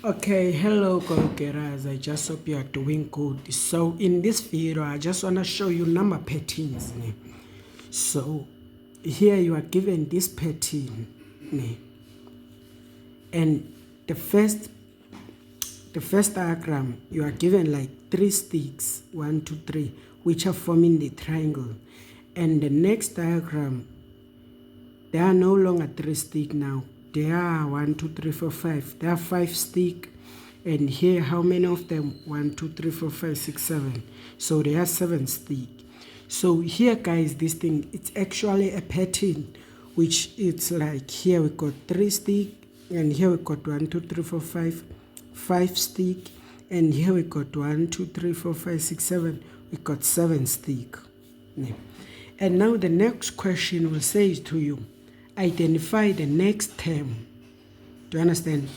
Okay, hello Conquerors, I just hope you are doing good. So in this video, I just want to show you number patterns. So here you are given this pattern, and the first diagram, you are given like 3 sticks, 1, 2, 3, which are forming the triangle. And the next diagram, there are no longer 3 sticks now. There are 1, 2, 3, 4, 5. There are 5 sticks. And here, how many of them? 1, 2, 3, 4, 5, 6, 7. So there are 7 sticks. So here, guys, this thing, it's actually a pattern, which it's like here we got 3 sticks, and here we got 1, 2, 3, 4, 5 sticks, and here we got 1, 2, 3, 4, 5, 6, 7. We got 7 sticks. And now the next question will say to you, identify the next term. Do you understand?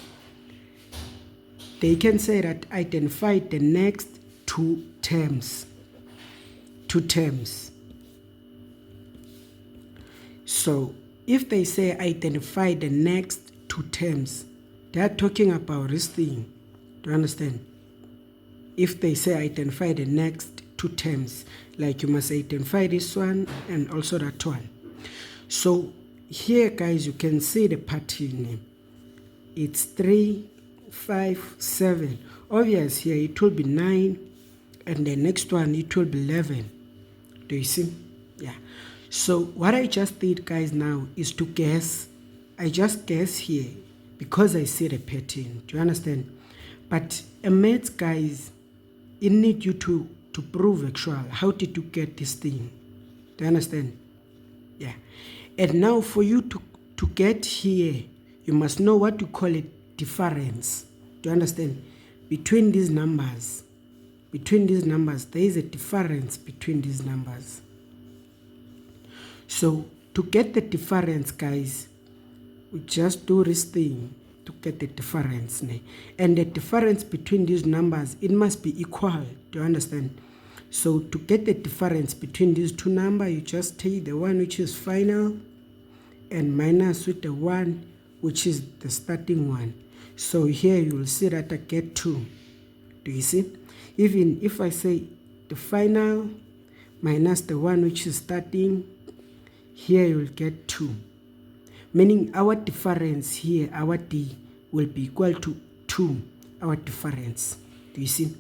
They can say that identify the next 2 terms. 2 terms. So if they say identify the next 2 terms, they are talking about this thing. Do you understand? If they say identify the next 2 terms, like you must identify this one and also that one. So here, guys, you can see the pattern. It's 3, 5, 7. Obvious here it will be 9, and the next one it will be 11. Do you see? Yeah. So what I just did, guys, now is to guess. I just guess here because I see the pattern. Do you understand? But a maths, guys, it need you to prove actual. How did you get this thing? Do you understand? Yeah. And now for you to get here, you must know what you call it difference. Do you understand? Between these numbers, there is a difference between these numbers. So to get the difference, guys, we just do this thing to get the difference. And the difference between these numbers, it must be equal. Do you understand? So to get the difference between these 2 numbers, you just take the one which is final and minus with the one which is the starting one. So here you will see that I get 2. Do you see? Even if I say the final minus the one which is starting, here you will get 2. Meaning our difference here, our D, will be equal to 2, our difference. Do you see?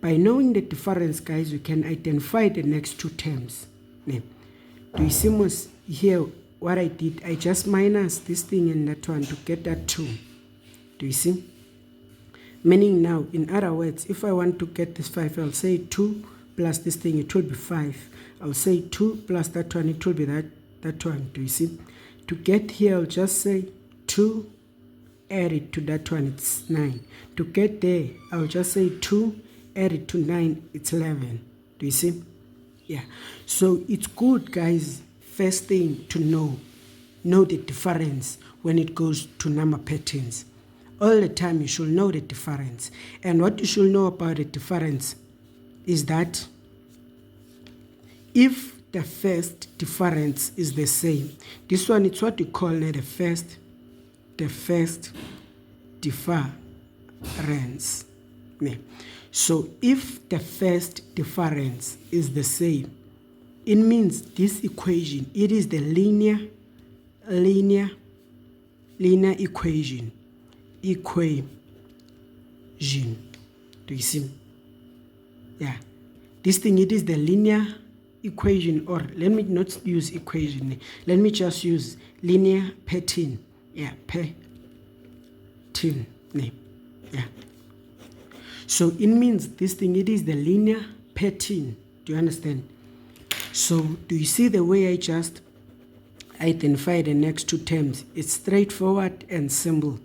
By knowing the difference, guys, we can identify the next 2 terms. Do you see most here what I did? I just minus this thing and that one to get that 2. Do you see? Meaning now, in other words, if I want to get this 5, I'll say 2 plus this thing, it will be 5. I'll say 2 plus that one, it will be that one. Do you see? To get here, I'll just say 2, add it to that one, it's 9. To get there, I'll just say 2, add it to 9, it's 11. Do you see? Yeah. So it's good, guys, first thing to know the difference when it goes to number patterns. All the time you should know the difference. And what you should know about the difference is that if the first difference is the same, this one, it's what you call the first difference. So if the first difference is the same, it means this equation, it is the linear equation. Do you see? Yeah. This thing, it is the linear equation, or let me not use equation. Let me just use linear pattern. Yeah, pattern. Yeah. So it means this thing, it is the linear pattern. Do you understand? So do you see the way I just identify the next 2 terms? It's straightforward and simple.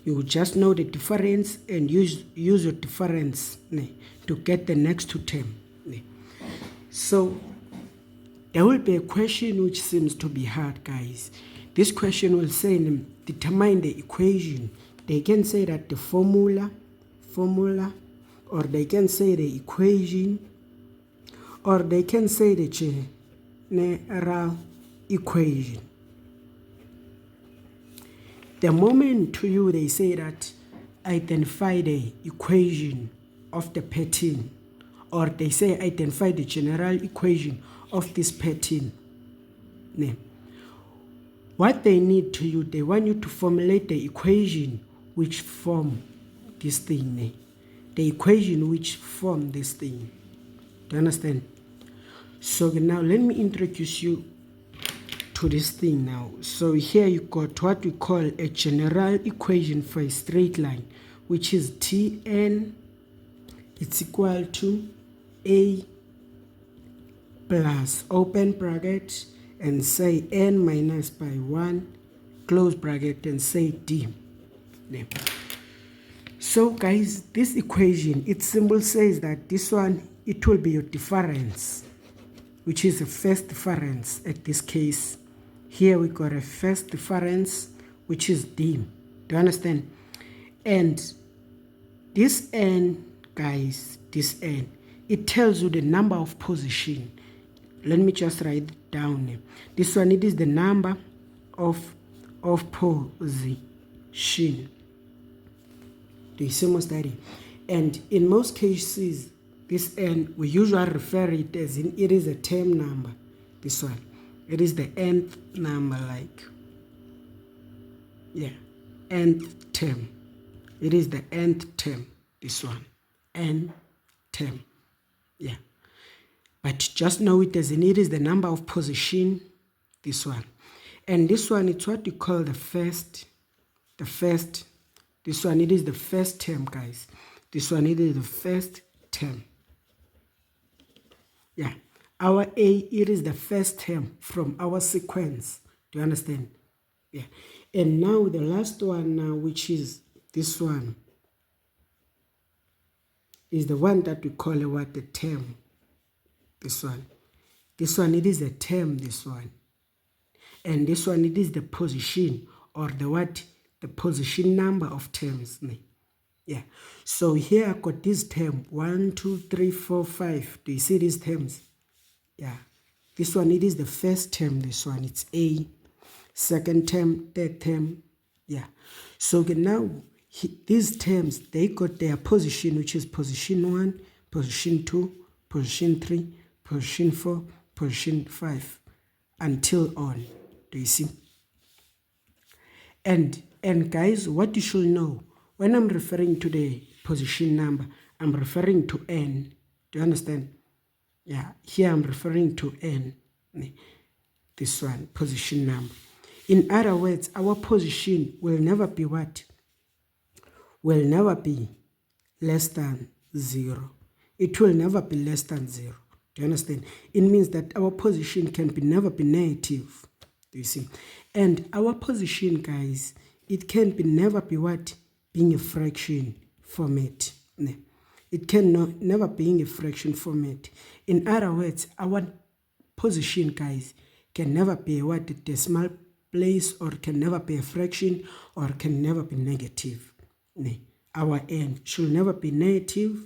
You just know the difference and use your difference to get the next 2 terms. So there will be a question which seems to be hard, guys. This question will say determine the equation. They can say that the formula, or they can say the equation, or they can say the general equation. The moment to you they say that identify the equation of the pattern, or they say identify the general equation of this pattern. What they need to you, they want you to formulate the equation which form this thing. The equation which form this thing. Do you understand? So now let me introduce you to this thing now. So here you got what we call a general equation for a straight line, which is Tn, it's equal to A plus open bracket and say n minus by 1 close bracket and say d. So guys, this equation, its symbol says that this one, it will be your difference, which is the first difference at this case. Here we got a first difference, which is d. Do you understand? And this n, guys, this n, it tells you the number of position. Let me just write it down. This one, it is the number of position. Do you see most study? And in most cases, this n, we usually refer it as in, it is a term number. This one, it is the nth number, like, yeah, nth term. It is the nth term, this one, n term, yeah. But just know it as in, it is the number of position, this one. And this one, it's what you call the first, this one, it is the first term, guys. This one, it is the first term. Yeah, our A, it is the first term from our sequence. Do you understand? Yeah. And now the last one now, which is this one, is the one that we call what? The term. This one, it is a term, this one. And this one, it is the position, or the what? The position number of terms. Yeah. So here I got this term, 1, 2, 3, 4, 5. Do you see these terms? Yeah. This one, it is the first term, this one. It's A. Second term, third term. Yeah. So now, these terms, they got their position, which is position 1, position 2, position 3, position 4, position 5, until on. Do you see? And guys, what you should know, when I'm referring to the position number, I'm referring to n. Do you understand? Yeah, here I'm referring to n. This one, position number. In other words, our position will never be what? Will never be less than 0. It will never be less than 0. Do you understand? It means that our position can never be negative. Do you see? And our position, guys, it can never be what? Being a fraction format. It can never be in a fraction format. In other words, our position, guys, can never be what? A decimal place, or can never be a fraction, or can never be negative. Our n should never be negative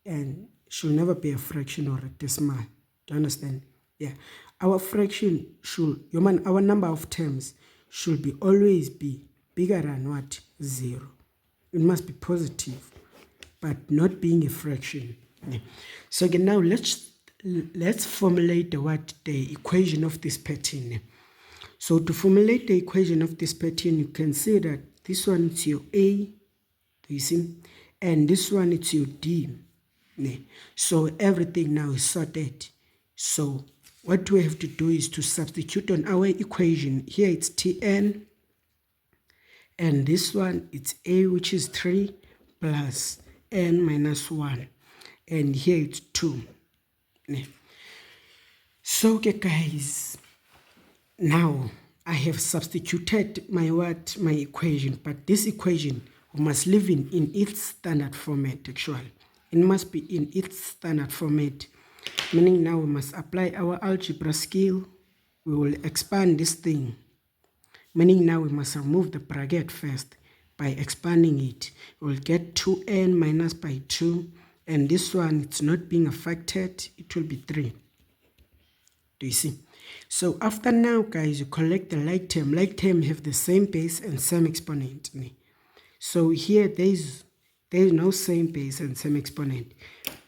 and should never be a fraction or a decimal. Do you understand? Yeah. Our fraction should, our number of terms should be always be bigger than what? 0. It must be positive, but not being a fraction. Yeah. So again, now let's formulate the equation of this pattern. So to formulate the equation of this pattern, you can say that this one is your A, do you see? And this one is your D. So everything now is sorted. So what we have to do is to substitute on our equation. Here it's Tn, and this one it's A, which is 3 plus n minus 1, and here it's 2. So okay, guys, now I have substituted my equation, but this equation we must leave in its standard format. Actually, it must be in its standard format, meaning now we must apply our algebra skill. We will expand this thing, meaning now we must remove the bracket first. By expanding it, we'll get 2n minus by 2, and this one, it's not being affected, it will be 3. Do you see? So after now, guys, you collect the like term. Like term have the same base and same exponent. So here there is There is no same base and same exponent.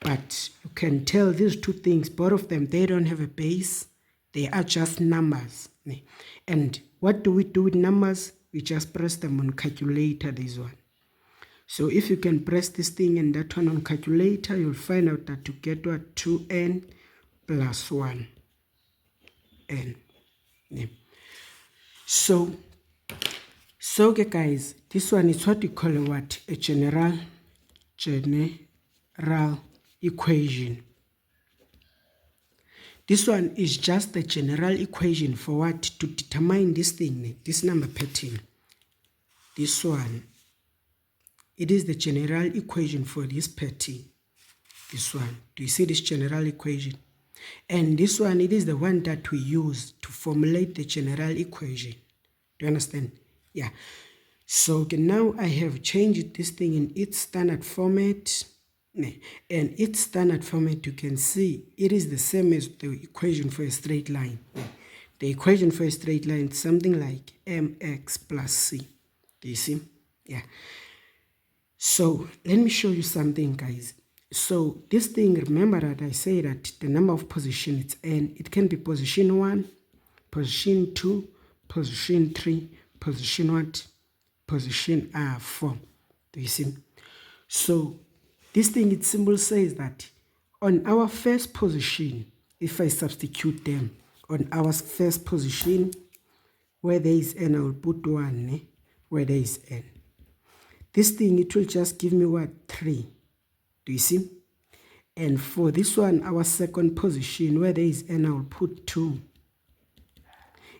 But you can tell these two things, both of them, they don't have a base. They are just numbers. And what do we do with numbers? We just press them on calculator, this one. So if you can press this thing and that one on calculator, you'll find out that you get what? 2n plus 1n. So okay guys, this one is what we call what? A general equation. This one is just the general equation for what? To determine this thing, this number pattern. This one, it is the general equation for this pattern. This one, do you see this general equation? And this one, it is the one that we use to formulate the general equation. Do you understand? Yeah. So okay, now I have changed this thing in its standard format. And its standard format, you can see it is the same as the equation for a straight line. The equation for a straight line is something like mx plus c. Do you see? Yeah. So let me show you something, guys. So this thing, remember that I say that the number of position is n. It can be position 1, position 2, position 3, position what? Position 4. Do you see? So this thing, its symbol says that on our first position, if I substitute them, on our first position, where there is n, I will put 1, where there is n. This thing, it will just give me what? 3. Do you see? And for this one, our second position, where there is n, I will put 2.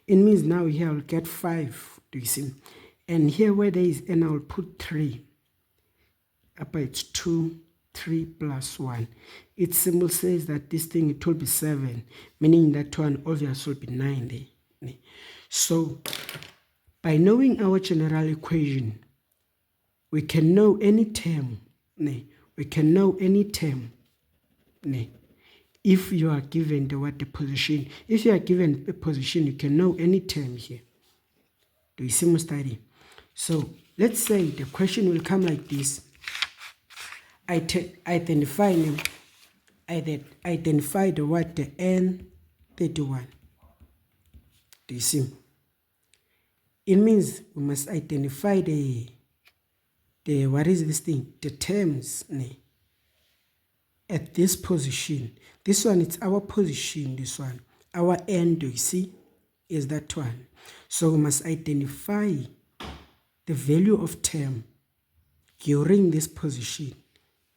It means now here I will get 5. Do you see? And here where there is n, I will put 3. Up it's 2, 3 plus 1. Its symbol says that this thing, it will be 7, meaning that one obviously will be 9 there. So by knowing our general equation, we can know any term. We can know any term. If you are given the position. If you are given a position, you can know any term here. Do you see my study? So let's say the question will come like this. Identify the what? The n31. Do you see? It means we must identify the what is this thing? The terms at this position. This one, it's our position, this one. Our n, do you see, is that one. So we must identify the value of term during this position.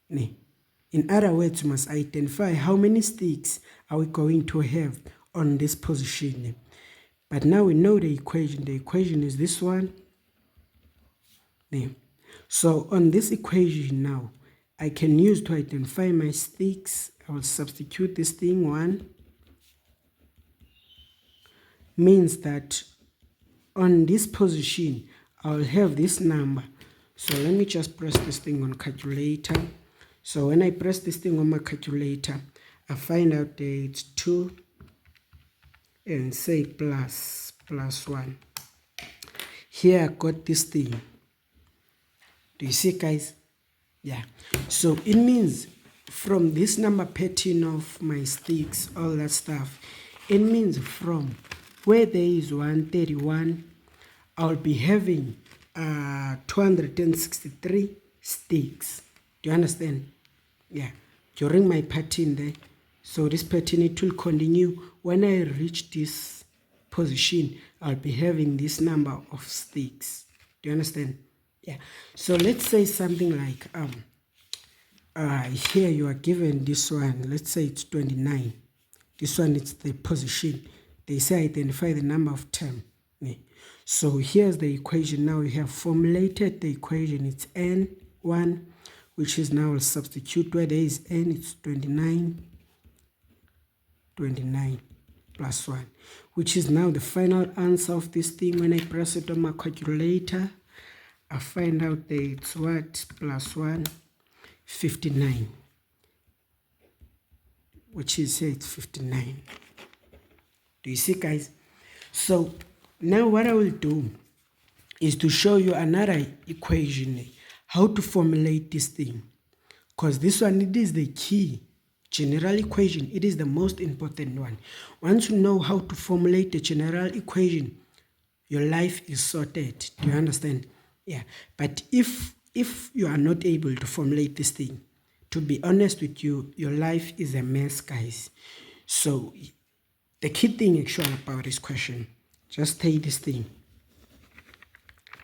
In other words, we must identify how many sticks are we going to have on this position. But now we know the equation. The equation is this one. So on this equation now, I can use to identify my sticks. I will substitute this thing 1. Means that on this position, I will have this number. So let me just press this thing on calculator. So when I press this thing on my calculator, I find out that it's 2 and say plus 1. Here I got this thing. Do you see, guys? Yeah. So it means from this number pattern of my sticks, all that stuff, it means from where there is 131, I'll be having 263 sticks. Do you understand? Yeah. During my pattern there. So this pattern, it will continue. When I reach this position, I'll be having this number of sticks. Do you understand? Yeah. So let's say something like here you are given this one. Let's say it's 29. This one, it's the position. They say identify the number of term. So here's the equation. Now we have formulated the equation. It's n1, which is now a substitute where there is n. It's 29 plus 1, which is now the final answer of this thing. When I press it on my calculator, I find out that it's what? Plus 1, 59, which is here it's 59. Do you see, guys? So now what I will do is to show you another equation, how to formulate this thing, because this one, it is the key general equation. It is the most important one. Once you know how to formulate the general equation, your life is sorted. Do you understand? Yeah. But if you are not able to formulate this thing, to be honest with you, your life is a mess, guys. So the key thing actually about this question, just take this thing,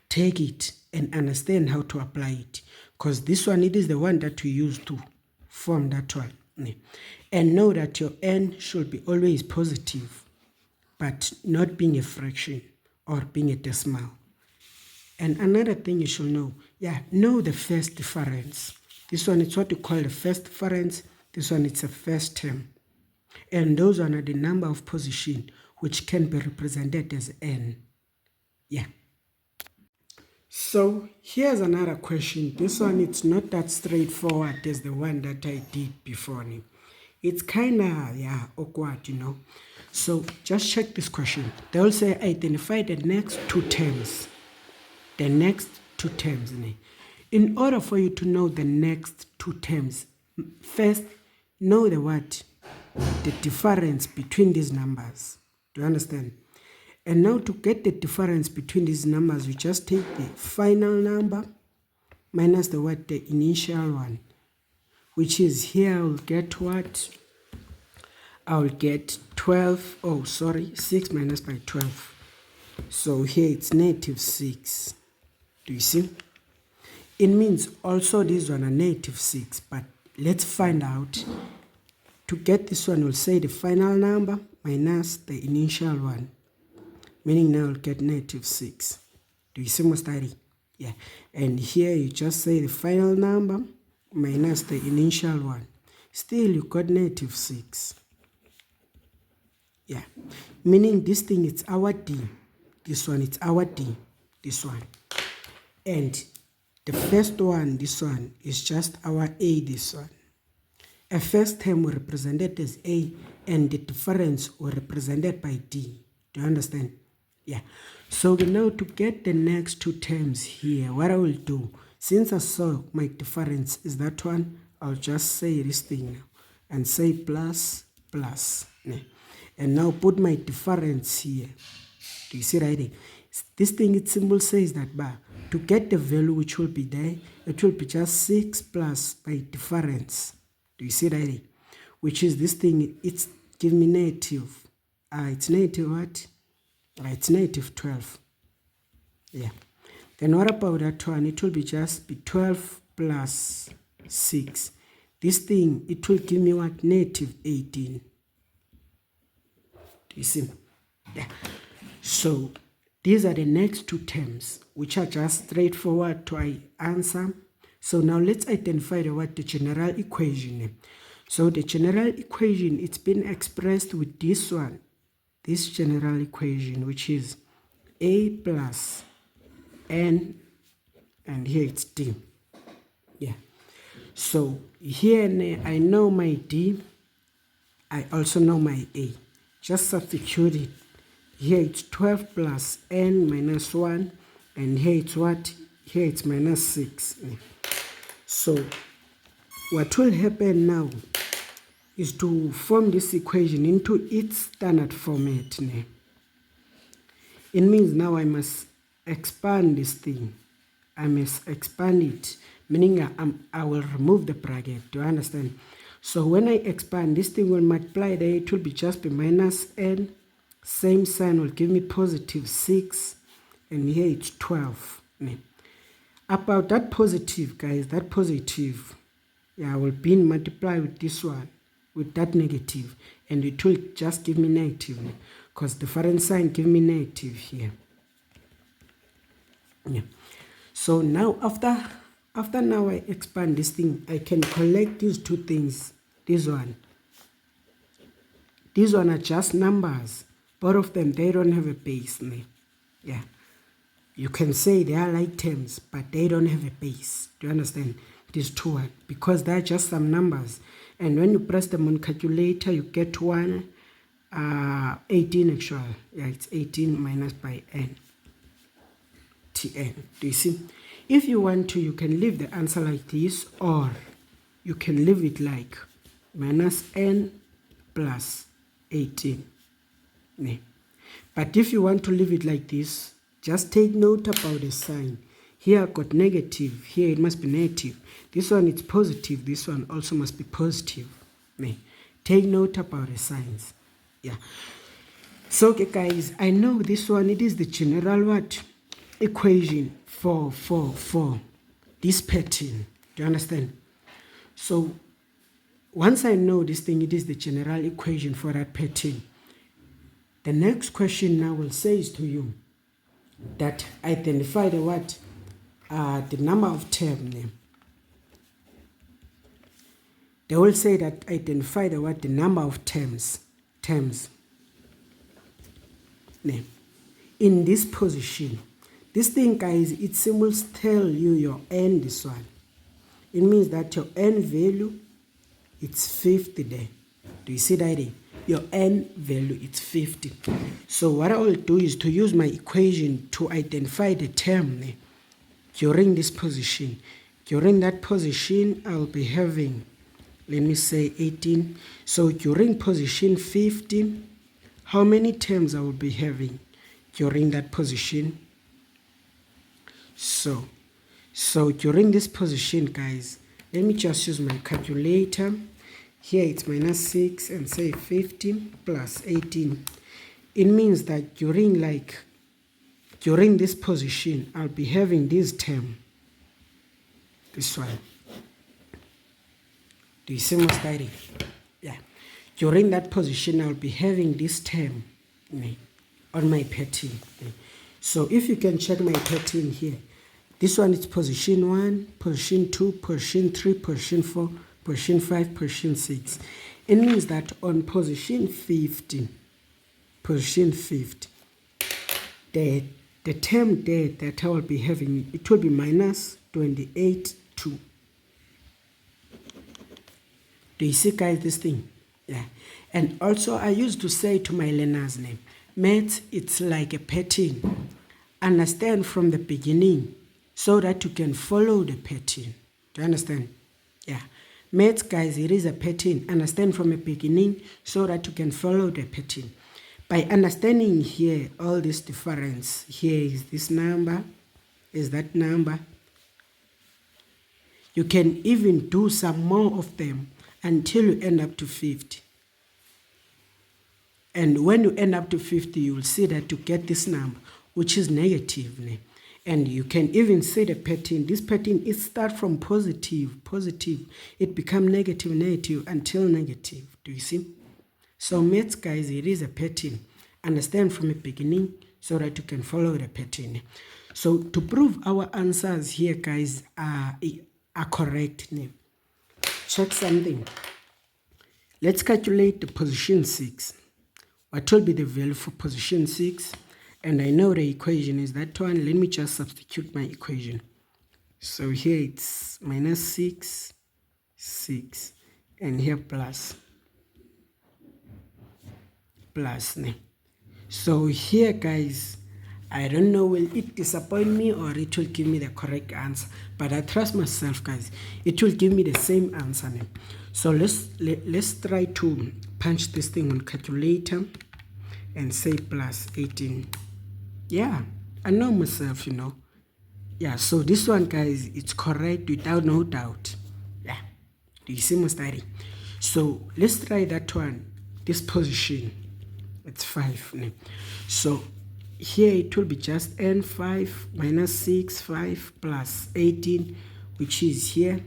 take it and understand how to apply it, because this one, it is the one that you use to form that one. And know that your n should be always positive, but not being a fraction or being a decimal. And another thing you should know, know the first difference. This one is what you call the first difference. This one is a first term. And those one are the number of position which can be represented as n. So here's another question. This one, it's not that straightforward as the one that I did before. It's kind of awkward, So just check this question. They'll say identify the next two terms. The next two terms. In order for you to know the next two terms, first know the what? The difference between these numbers. Do you understand? And now to get the difference between these numbers, we just take the final number minus the what? The initial one. Which is here, I'll get what? I'll get 6 minus by 12. So here it's -6. Do you see? It means also this one are -6, but let's find out. To get this one, we'll say the final number minus the initial one. Meaning now we'll get -6. Do you see my study? Yeah. And here you just say the final number minus the initial one. Still you got -6. Yeah. Meaning this thing, it's our D. This one, it's our D. This one. And the first one, this one, is just our A, this one. A first term will represent it as A, and the difference will represent it by D. Do you understand? Yeah. So now to get the next two terms here, what I will do, since I saw my difference is that one, I'll just say this thing now and say plus. And now put my difference here. Do you see right there? This thing, it symbol says that to get the value which will be there, it will be just 6 plus by difference. Do you see right there? Which is this thing, it's giving me negative. It's negative what? It's -12. Yeah. Then what about that one? It will be just be 12 plus 6. This thing, it will give me what? -18. Do you see? Yeah. So these are the next two terms, which are just straightforward to answer. So now let's identify the general equation. So the general equation, it's been expressed with this one. This general equation, which is A plus N, and here it's D. Yeah. So here I know my D, I also know my A. Just substitute it. Here it's 12 plus N minus 1, and here it's what? Here it's -6. So what will happen now is to form this equation into its standard format. It means now I must expand this thing. I must expand it, meaning I will remove the bracket. Do you understand? So when I expand, this thing will multiply there. It will be just be minus n. Same sign will give me +6. And here it's 12. About that positive, guys, that positive, will be multiplied with this one, with that negative, and it will just give me negative, because different sign give me negative here. Yeah. So now after now I expand this thing, I can collect these two things. These one are just numbers. Both of them, they don't have a base. Yeah. You can say they are like terms, but they don't have a base. Do you understand? These two, because they're just some numbers. And when you press them on calculator, you get 18 actually. Yeah, it's 18 minus by n. Tn. Do you see? If you want to, you can leave the answer like this, or you can leave it like minus n plus 18. But if you want to leave it like this, just take note about the sign. Here I got negative, here it must be negative. This one is positive, this one also must be positive. Take note about the signs. Yeah. So okay guys, I know this one, it is the general what? Equation for this pattern. Do you understand? So once I know this thing, it is the general equation for that pattern. The next question now will say to you that identify the what? The number of terms. They will say that identify the what? The number of terms. In this position. This thing, guys, it symbols tell you your n, this one. It means that your n value, it's 50 there. Do you see that there? Your n value, it's 50. So what I will do is to use my equation to identify the term during this position. During that position, I'll be having, let me say 18. So during position 50, how many terms I will be having during that position? So during this position, guys, let me just use my calculator. Here it's minus 6 and say 50 plus 18. It means that during this position, I'll be having this term. This one. Do you see my study? Yeah. During that position, I'll be having this term on my pattern. So if you can check my pattern here, this one is position 1, position 2, position 3, position 4, position 5, position 6. It means that on position 50, the term there that I will be having, it will be minus 28, 2. Do you see, guys, this thing? Yeah. And also, I used to say to my learners, maths, it's like a pattern. Understand from the beginning so that you can follow the pattern. Do you understand? Yeah. Maths, guys, it is a pattern. Understand from the beginning so that you can follow the pattern. By understanding here, all this difference, here is this number, is that number. You can even do some more of them until you end up to 50. And when you end up to 50, you will see that you get this number, which is negative. And you can even see the pattern. This pattern, it starts from positive, it becomes negative until negative. Do you see? So maths, guys, it is a pattern. Understand from the beginning so that you can follow the pattern. So to prove our answers here, guys, are correct. Check something. Let's calculate the position 6. What will be the value for position 6? And I know the equation is that one. Let me just substitute my equation. So here it's minus 6, and here plus. So here, guys, I don't know, will it disappoint me or it will give me the correct answer? But I trust myself, guys. It will give me the same answer. So let's try to punch this thing on calculator and say plus 18. Yeah, I know myself, Yeah, so this one, guys, it's correct without no doubt. Yeah, do you see my study? So let's try that one. This position, it's 5. So here it will be just n5 minus 6, 5 plus 18, which is here.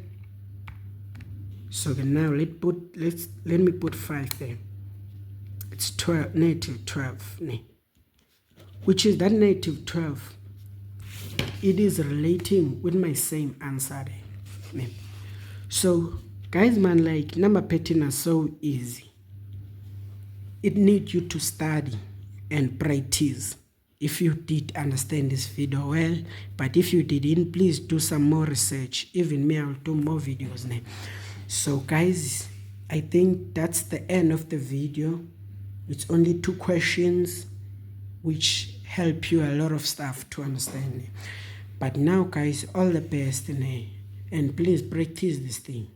So then now let me put 5 there. It's 12, negative 12, which is that negative 12. It is relating with my same answer there. So guys, man, like number pattern are so easy. It needs you to study and practice. If you did understand this video well, but if you didn't, please do some more research. Even me, I'll do more videos now. So guys, I think that's the end of the video. It's only 2 questions which help you a lot of stuff to understand. But now guys, all the best, and please practice this thing.